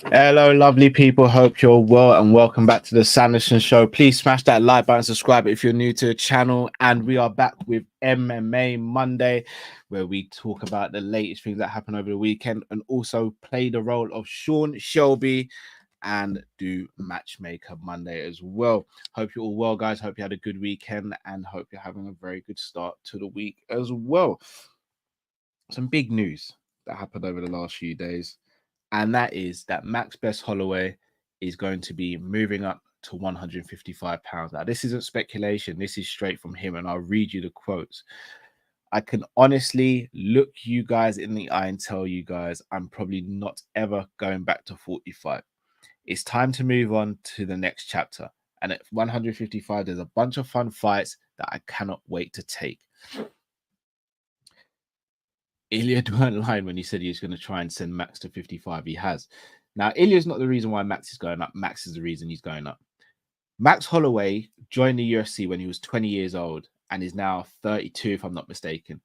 Hello, lovely people. Hope you're well and welcome back to the Sanderson Show. Please smash that like button, subscribe if you're new to the channel. And we are back with MMA Monday, where we talk about the latest things that happened over the weekend and also play the role of Sean Shelby and do Matchmaker Monday as well. Hope you're all well, guys. Hope you had a good weekend and hope you're having a very good start to the week as well. Some big news that happened over the last few days. And that is that Max Best Holloway is going to be moving up to 155 pounds. Now, this isn't speculation. This is straight from him, and I'll read you the quotes. I can honestly look you guys in the eye and tell you guys I'm probably not ever going back to 45. It's time to move on to the next chapter. And at 155, there's a bunch of fun fights that I cannot wait to take. Ilya weren't lying when he said he was going to try and send Max to 55. He has. Now, Ilya's not the reason why Max is going up. Max is the reason he's going up. Max Holloway joined the UFC when he was 20 years old and is now 32, if I'm not mistaken.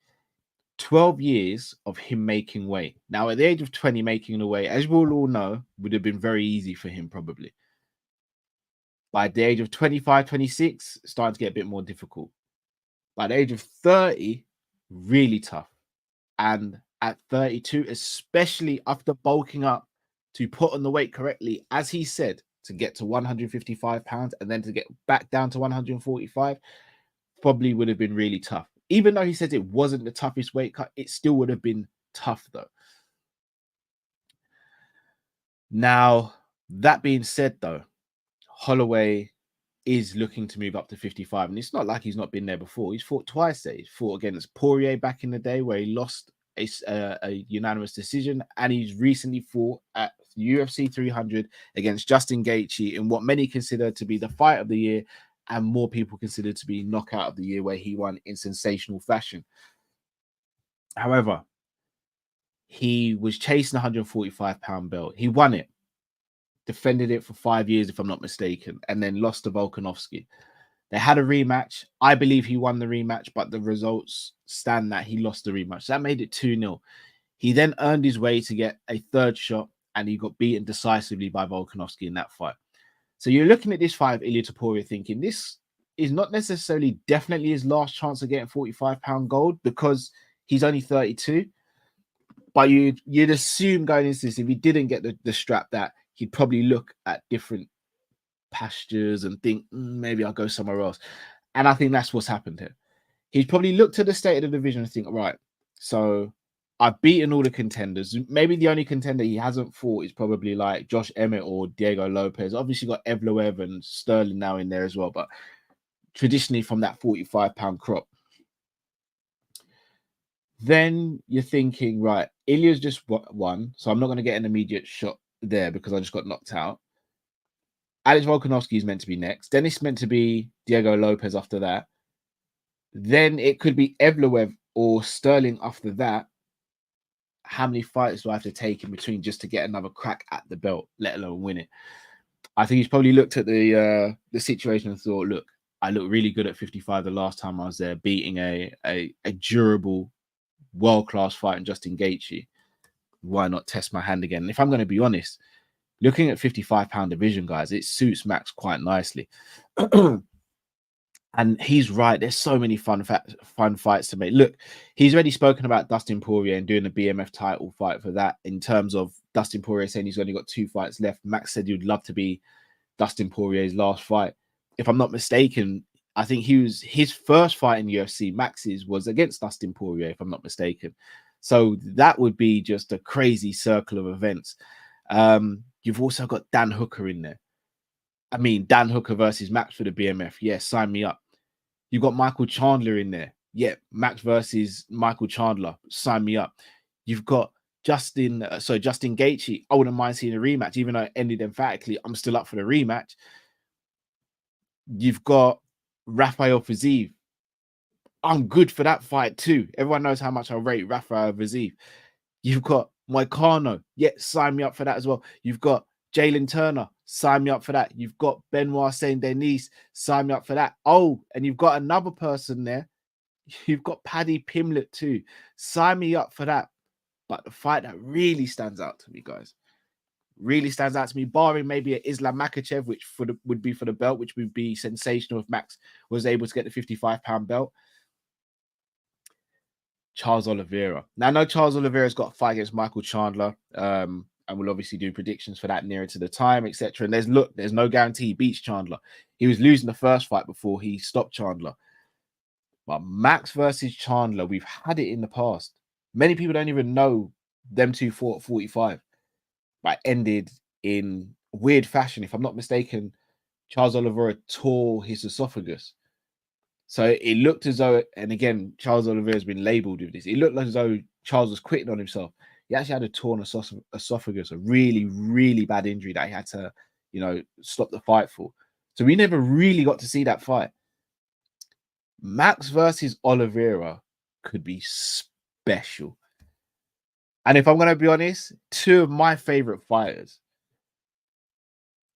12 years of him making weight. Now, at the age of 20, making the weight, as we all know, would have been very easy for him, probably. By the age of 25, 26, starting to get a bit more difficult. By the age of 30, really tough. And at 32, especially after bulking up to put on the weight correctly, as he said, to get to 155 pounds and then to get back down to 145, probably would have been really tough. Even though he said it wasn't the toughest weight cut, it still would have been tough, though. Now, that being said, though, Holloway is looking to move up to 55. And it's not like he's not been there before. He's fought twice there. He's fought against Poirier back in the day where he lost a unanimous decision. And he's recently fought at UFC 300 against Justin Gaethje in what many consider to be the fight of the year and more people consider to be knockout of the year, where he won in sensational fashion. However, he was chasing a 145-pound belt. He won it. Defended it for 5 years, if I'm not mistaken, and then lost to Volkanovski. They had a rematch. I believe he won the rematch, but the results stand that he lost the rematch. So that made it 2-0. He then earned his way to get a third shot, and he got beaten decisively by Volkanovski in that fight. So you're looking at this fight of Ilia Topuria thinking this is not necessarily definitely his last chance of getting 45-pound gold because he's only 32. But you'd assume going into this, if he didn't get the strap, that he'd probably look at different pastures and think, maybe I'll go somewhere else. And I think that's what's happened here. He's probably looked at the state of the division and think, right, so I've beaten all the contenders. Maybe the only contender he hasn't fought is probably like Josh Emmett or Diego Lopez. Obviously got Evloev and Sterling now in there as well, but traditionally from that 45-pound crop. Then you're thinking, right, Ilya's just won, so I'm not going to get an immediate shot there because I just got knocked out. Alex Volkanovski is meant to be next. Then it's meant to be Diego Lopez after that. Then it could be Evloev or Sterling after that. How many fights do I have to take in between just to get another crack at the belt, let alone win it? I think he's probably looked at the situation and thought, look, I looked really good at 55 the last time I was there, beating a durable, world-class fight in Justin Gaethje. Why not test my hand again? And if I'm going to be honest, looking at 55-pound division, guys, it suits Max quite nicely. And he's right. There's so many fun fights to make. Look, he's already spoken about Dustin Poirier and doing a BMF title fight for that, in terms of Dustin Poirier saying he's only got 2 fights left. Max said he would love to be Dustin Poirier's last fight. If I'm not mistaken, I think his first fight in UFC, Max's, was against Dustin Poirier, if I'm not mistaken. So that would be just a crazy circle of events. You've also got Dan Hooker in there. I mean, Dan Hooker versus Max for the BMF. Yeah, sign me up. You've got Michael Chandler in there. Yeah, Max versus Michael Chandler. Sign me up. You've got Justin Gaethje. I wouldn't mind seeing a rematch, even though it ended emphatically. I'm still up for the rematch. You've got Rafael Fiziev. I'm good for that fight too. Everyone knows how much I rate Rafael Fiziev. You've got Moicano. Yeah, sign me up for that as well. You've got Jalen Turner. Sign me up for that. You've got Benoit Saint Denis. Sign me up for that. Oh, and you've got another person there. You've got Paddy Pimblett too. Sign me up for that. But the fight that really stands out to me, guys, really stands out to me, barring maybe an Islam Makhachev, which would be for the belt, which would be sensational if Max was able to get the 55-pound belt. Charles Oliveira. Now, I know Charles Oliveira's got a fight against Michael Chandler, and we'll obviously do predictions for that nearer to the time, etc. And there's no guarantee he beats Chandler. He was losing the first fight before he stopped Chandler. But Max versus Chandler, we've had it in the past. Many people don't even know them two fought at 45, but ended in weird fashion. If I'm not mistaken, Charles Oliveira tore his esophagus. So it looked as though, and again, Charles Oliveira has been labeled with this. It looked as though Charles was quitting on himself. He actually had a torn esophagus, a really, really bad injury that he had to, stop the fight for. So we never really got to see that fight. Max versus Oliveira could be special. And if I'm going to be honest, two of my favorite fighters.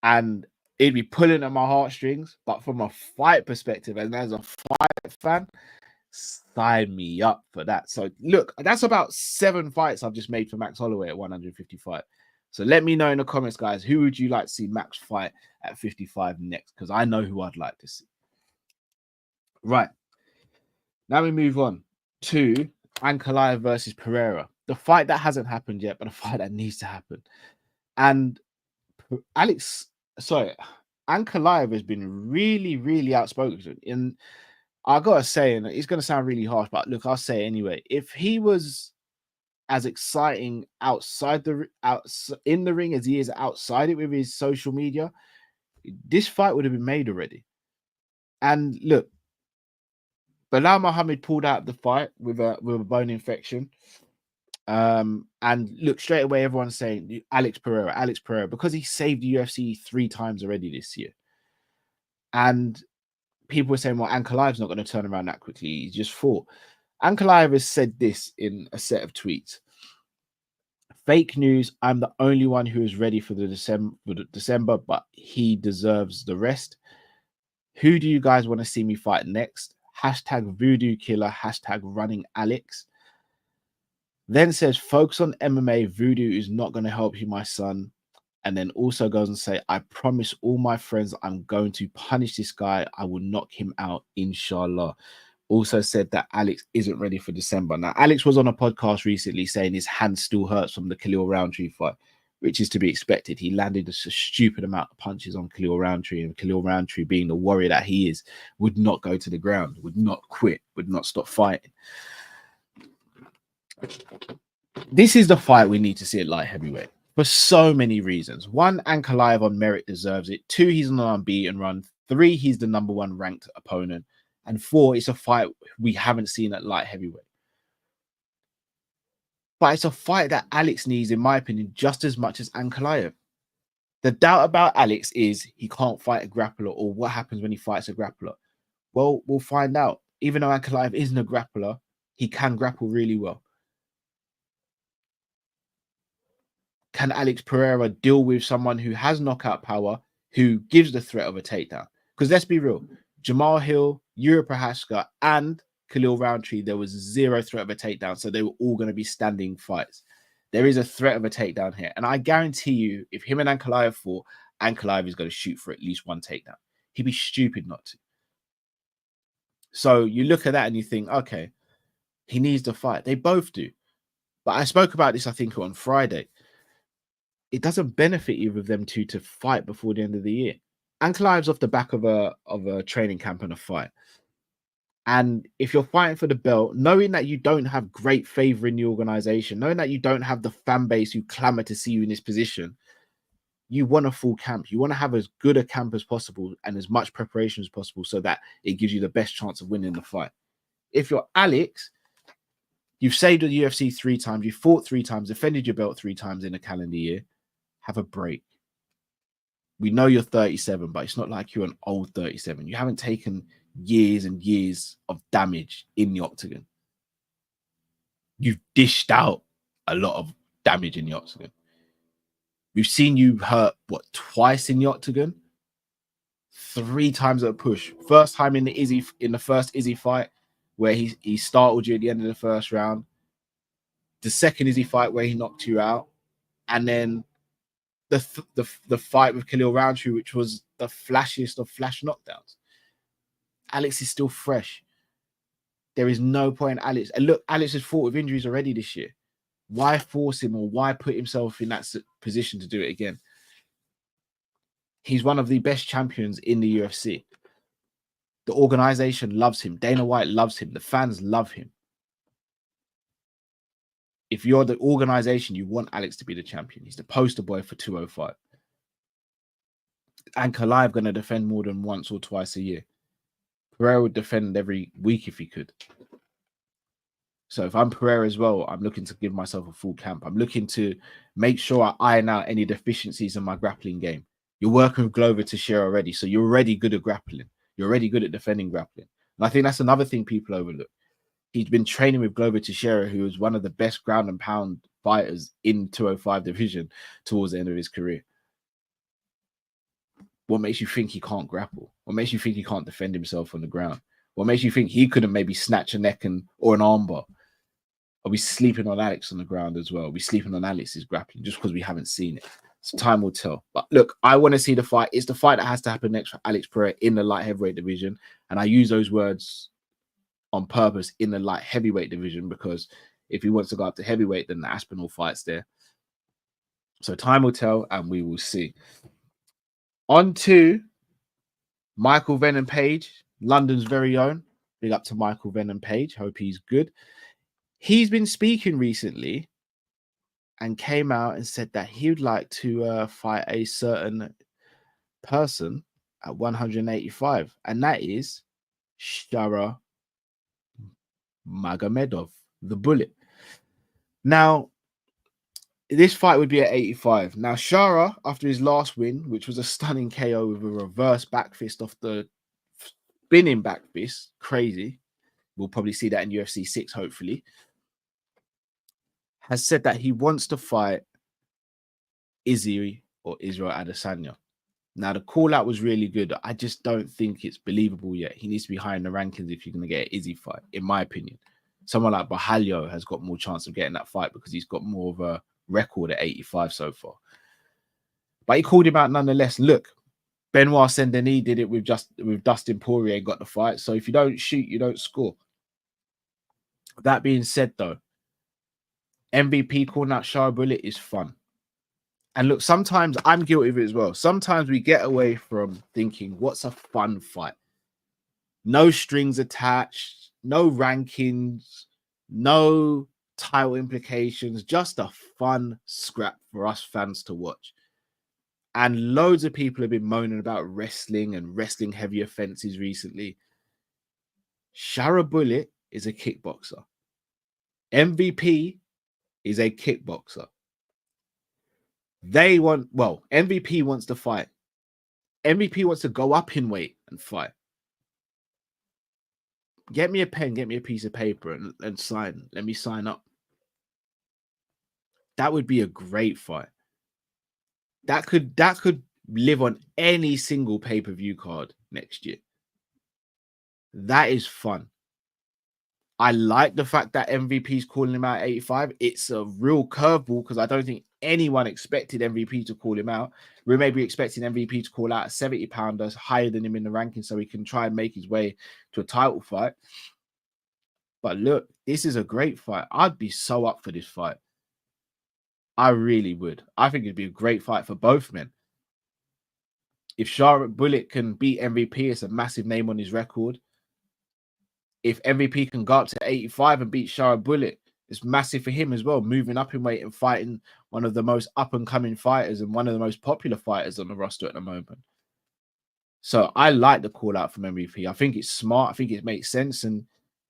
And it'd be pulling at my heartstrings, but from a fight perspective, and as a fight fan, sign me up for that. So look, that's about 7 fights I've just made for Max Holloway at 155. So let me know in the comments, guys, who would you like to see Max fight at 55 next? Because I know who I'd like to see. Right. Now we move on to Ankalaev versus Pereira. The fight that hasn't happened yet, but a fight that needs to happen. And Ankalaev has been really, really outspoken. And I gotta say, and it's gonna sound really harsh, but look, I'll say it anyway. If he was as exciting in the ring as he is outside it with his social media, this fight would have been made already. And look, Bilal Muhammad pulled out the fight with a bone infection. And look, straight away, everyone's saying Alex Pereira, because he saved the UFC 3 times already this year. And people were saying, well, Ankalaev's not going to turn around that quickly. He just fought. Ankalaev has said this in a set of tweets. Fake news. I'm the only one who is ready for the December, but he deserves the rest. Who do you guys want to see me fight next? Hashtag voodoo killer. Hashtag running Alex. Then says, focus on MMA. Voodoo is not going to help you, my son. And then also goes and say, I promise all my friends I'm going to punish this guy. I will knock him out, inshallah. Also said that Alex isn't ready for December. Now, Alex was on a podcast recently saying his hand still hurts from the Khalil Roundtree fight, which is to be expected. He landed a stupid amount of punches on Khalil Roundtree, and Khalil Roundtree, being the warrior that he is, would not go to the ground, would not quit, would not stop fighting. This is the fight we need to see at light heavyweight for so many reasons. 1, Ankalaev on merit deserves it. 2, he's on an unbeaten run. 3, he's the #1 ranked opponent. And 4, it's a fight we haven't seen at light heavyweight. But it's a fight that Alex needs, in my opinion, just as much as Ankalaev. The doubt about Alex is he can't fight a grappler, or what happens when he fights a grappler. Well, we'll find out. Even though Ankalaev isn't a grappler, he can grapple really well. Can Alex Pereira deal with someone who has knockout power, who gives the threat of a takedown? Because let's be real, Jamal Hill, Yuri Prohaska, and Khalil Roundtree, there was 0 threat of a takedown. So they were all going to be standing fights. There is a threat of a takedown here. And I guarantee you, if him and Ankalaev fought, Ankalaev is going to shoot for at least 1 takedown. He'd be stupid not to. So you look at that and you think, okay, he needs to fight. They both do. But I spoke about this, I think, on Friday. It doesn't benefit either of them two to fight before the end of the year. Ankalaev's off the back of a training camp and a fight. And if you're fighting for the belt, knowing that you don't have great favor in the organization, knowing that you don't have the fan base who clamor to see you in this position, you want a full camp. You want to have as good a camp as possible and as much preparation as possible so that it gives you the best chance of winning the fight. If you're Alex, you've saved the UFC 3 times, you fought 3 times, defended your belt 3 times in a calendar year. Have a break. We know you're 37, but it's not like you're an old 37. You haven't taken years and years of damage in the octagon. You've dished out a lot of damage in the octagon. We've seen you hurt, twice in the octagon? 3 times at a push. First time in the first Izzy fight, where he startled you at the end of the first round. The second Izzy fight where he knocked you out. And then the fight with Khalil Roundtree, which was the flashiest of flash knockdowns. Alex is still fresh. There is no point, Alex. And look, Alex has fought with injuries already this year. Why force him, or why put himself in that position to do it again? He's one of the best champions in the UFC. The organization loves him. Dana White loves him. The fans love him. If you're the organization, you want Alex to be the champion. He's the poster boy for 205. Ankalaev going to defend more than once or twice a year. Pereira would defend every week if he could. So if I'm Pereira as well, I'm looking to give myself a full camp. I'm looking to make sure I iron out any deficiencies in my grappling game. You're working with Glover Teixeira already, so you're already good at grappling. You're already good at defending grappling. And I think that's another thing people overlook. He's been training with Glover Teixeira, who was one of the best ground and pound fighters in 205 division towards the end of his career. What makes you think he can't grapple? What makes you think he can't defend himself on the ground? What makes you think he couldn't maybe snatch a neck or an armbar? Are we sleeping on Alex on the ground as well? Are we sleeping on Alex's grappling just because we haven't seen it? So time will tell. But look, I want to see the fight. It's the fight that has to happen next for Alex Pereira in the light heavyweight division. And I use those words on purpose, in the light heavyweight division, because if he wants to go up to heavyweight, then the Aspinall fight's there. So time will tell and we will see. On to Michael Venom Page, London's very own. Big up to Michael Venom Page. Hope he's good. He's been speaking recently and came out and said that he would like to fight a certain person at 185, and that is Sharabullet, the Bullet. Now, this fight would be at 85. Now, Shara, after his last win, which was a stunning KO with a reverse back fist off the spinning back fist, crazy. We'll probably see that in UFC 6, hopefully. Has said that he wants to fight Izzy or Israel Adesanya. Now, the call out was really good. I just don't think it's believable yet. He needs to be high in the rankings if you're going to get an Izzy fight, in my opinion. Someone like Bahalio has got more chance of getting that fight because he's got more of a record at 85 so far. But he called him out nonetheless. Look, Benoit Saint-Denis did it with Dustin Poirier and got the fight. So if you don't shoot, you don't score. That being said, though, MVP calling out Sharabullet is fun. And look, sometimes I'm guilty of it as well. Sometimes we get away from thinking, what's a fun fight? No strings attached, no rankings, no title implications, just a fun scrap for us fans to watch. And loads of people have been moaning about wrestling and wrestling heavy offenses recently. Sharabullet is a kickboxer. MVP is a kickboxer. MVP wants to fight. MVP wants to go up in weight and fight. Get me a pen, get me a piece of paper and sign. Let me sign up. That would be a great fight. That could live on any single pay-per-view card next year. That is fun. I like the fact that MVP's calling him out at 85. It's a real curveball because I don't think anyone expected MVP to call him out. We may be expecting MVP to call out a 70-pounder higher than him in the rankings so he can try and make his way to a title fight. But look, this is a great fight. I'd be so up for this fight. I really would. I think it'd be a great fight for both men. If Sharabullet can beat MVP, it's a massive name on his record. If MVP can go up to 85 and beat Sharabullet, it's massive for him as well, moving up in weight and fighting one of the most up-and-coming fighters and one of the most popular fighters on the roster at the moment. So I like the call out from MVP. I think it's smart. I think it makes sense. And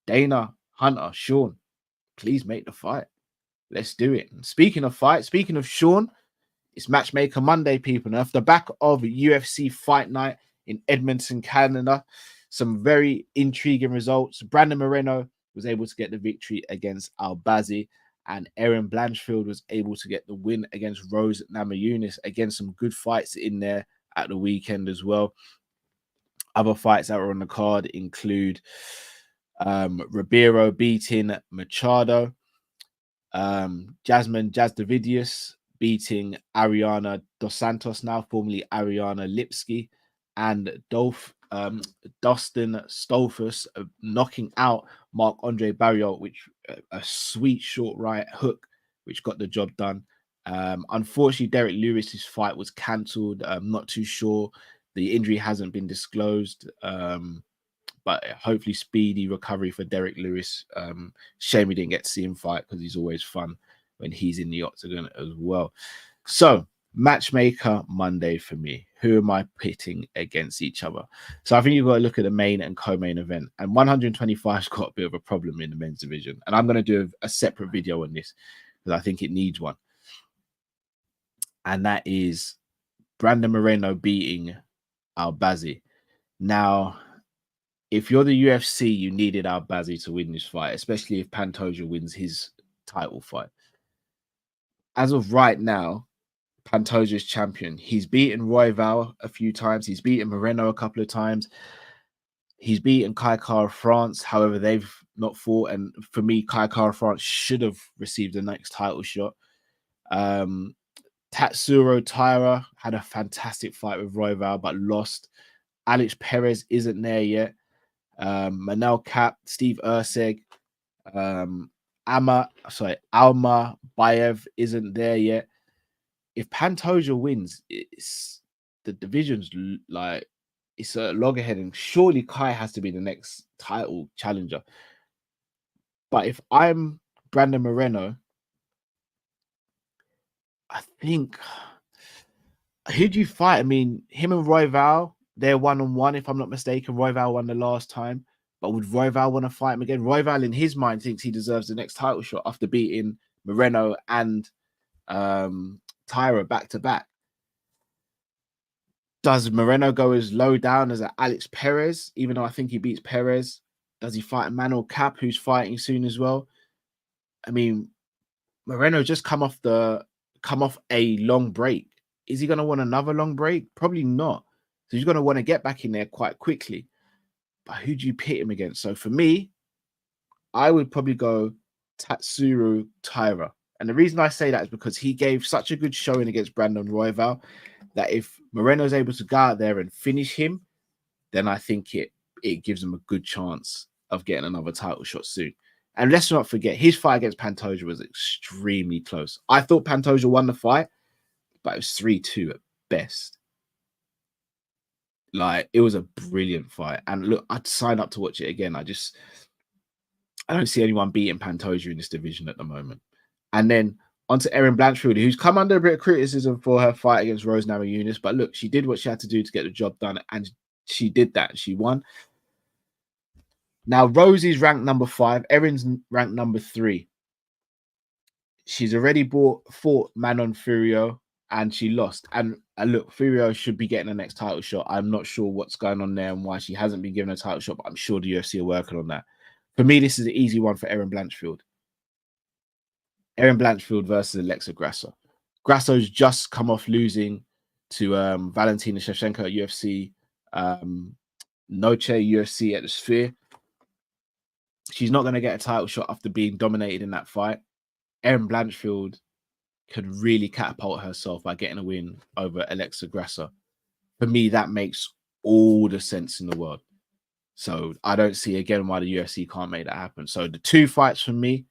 Dana, Hunter, Sean, please make the fight. Let's do it. And speaking of fight, speaking of Sean, it's Matchmaker Monday, people. And off the back of UFC Fight Night in Edmonton, Canada, some very intriguing results. Brandon Moreno was able to get the victory against Albazi, and Erin Blanchfield was able to get the win against Rose Namajunas. Again, some good fights in there at the weekend as well. Other fights that were on the card include Ribeiro beating Machado, Jasmine Jasdavidius beating Ariana Dos Santos, now formerly Ariana Lipski, and Dustin Stolfus, knocking out Marc-Andre Barrios, which a sweet short right hook, which got the job done. Unfortunately, Derek Lewis's fight was cancelled. I'm not too sure. The injury hasn't been disclosed. But hopefully speedy recovery for Derek Lewis. Shame we didn't get to see him fight because he's always fun when he's in the octagon as well. So matchmaker Monday for me. Who am I pitting against each other? So I think you've got to look at the main and co-main event. And 125's got a bit of a problem in the men's division. And I'm going to do a separate video on this because I think it needs one. And that is Brandon Moreno beating Albazi. Now, if you're the UFC, you needed Albazi to win this fight, especially if Pantoja wins his title fight. As of right now, Pantoja's champion. He's beaten Royval a few times. He's beaten Moreno a couple of times. He's beaten Kai Kara France. However, they've not fought. And for me, Kai Kara France should have received the next title shot. Tatsuro Tyra had a fantastic fight with Royval, but lost. Alex Perez isn't there yet. Manel Cap, Steve Erceg, Alma Bayev isn't there yet. If Pantoja wins, it's the division's like it's a loggerhead, and surely Kai has to be the next title challenger. But if I'm Brandon Moreno, I think who do you fight? I mean, him and Royval, they're 1-on-1, if I'm not mistaken. Royval won the last time, but would Royval want to fight him again? Royval, in his mind, thinks he deserves the next title shot after beating Moreno and Tyra back to back. Does Moreno go as low down as Alex Perez, even though I think he beats Perez? Does he fight Manuel Cap, who's fighting soon as well? I mean, Moreno just come off a long break. Is he going to want another long break? Probably not. So he's going to want to get back in there quite quickly. But who do you pit him against? So for me, I would probably go Tatsuro Tyra. And the reason I say that is because he gave such a good showing against Brandon Royval that if Moreno's able to go out there and finish him, then I think it gives him a good chance of getting another title shot soon. And let's not forget, his fight against Pantoja was extremely close. I thought Pantoja won the fight, but it was 3-2 at best. Like, it was a brilliant fight. And look, I'd sign up to watch it again. I don't see anyone beating Pantoja in this division at the moment. And then onto Erin Blanchfield, who's come under a bit of criticism for her fight against Rose Namajunas. But look, she did what she had to do to get the job done, and she did that. She won. Now, Rosie's ranked number 5. Erin's ranked number 3. She's already fought Manon Furio, and she lost. And look, Furio should be getting the next title shot. I'm not sure what's going on there and why she hasn't been given a title shot, but I'm sure the UFC are working on that. For me, this is an easy one for Erin Blanchfield. Erin Blanchfield versus Alexa Grasso. Grasso's just come off losing to Valentina Shevchenko at UFC, Noche UFC at the Sphere. She's not going to get a title shot after being dominated in that fight. Erin Blanchfield could really catapult herself by getting a win over Alexa Grasso. For me, that makes all the sense in the world. So I don't see again why the UFC can't make that happen. So the two fights for me,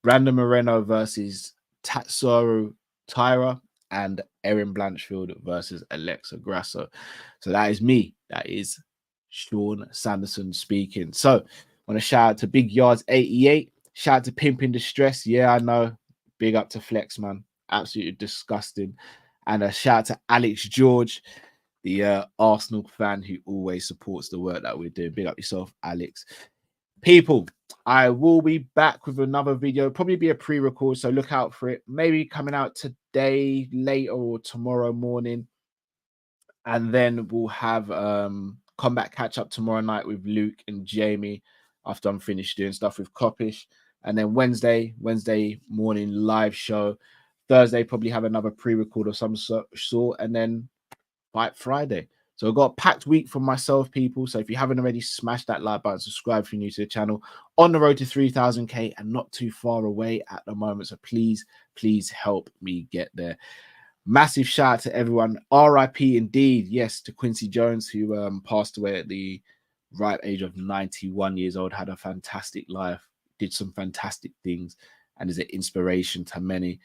Brandon Moreno versus Tatsuro Tyra, and Erin Blanchfield versus Alexa Grasso. So that is me. That is Sean Sanderson speaking. So I want to shout out to Big Yards 88. Shout out to Pimp in Distress. Yeah, I know. Big up to Flex, man. Absolutely disgusting. And a shout out to Alex George, the Arsenal fan who always supports the work that we're doing. Big up yourself, Alex. People, I will be back with another video. Probably be a pre-record, so look out for it. Maybe coming out today, later, or tomorrow morning. And then we'll have combat catch-up tomorrow night with Luke and Jamie after I'm finished doing stuff with Coppish. And then Wednesday morning live show. Thursday, probably have another pre-record of some sort. And then Fight Friday. So I've got a packed week from myself, people. So if you haven't already, smash that like button, subscribe if you're new to the channel. On the road to 3,000k and not too far away at the moment. So please, please help me get there. Massive shout out to everyone. RIP indeed, yes, to Quincy Jones, who passed away at the ripe age of 91 years old, had a fantastic life, did some fantastic things, and is an inspiration to many.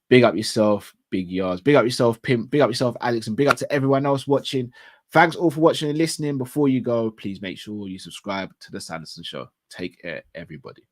Big up yourself, Big Yards. Big up yourself, Pimp. Big up yourself, Alex. And big up to everyone else watching. Thanks all for watching and listening. Before you go, please make sure you subscribe to the Sanderson Show. Take care, everybody.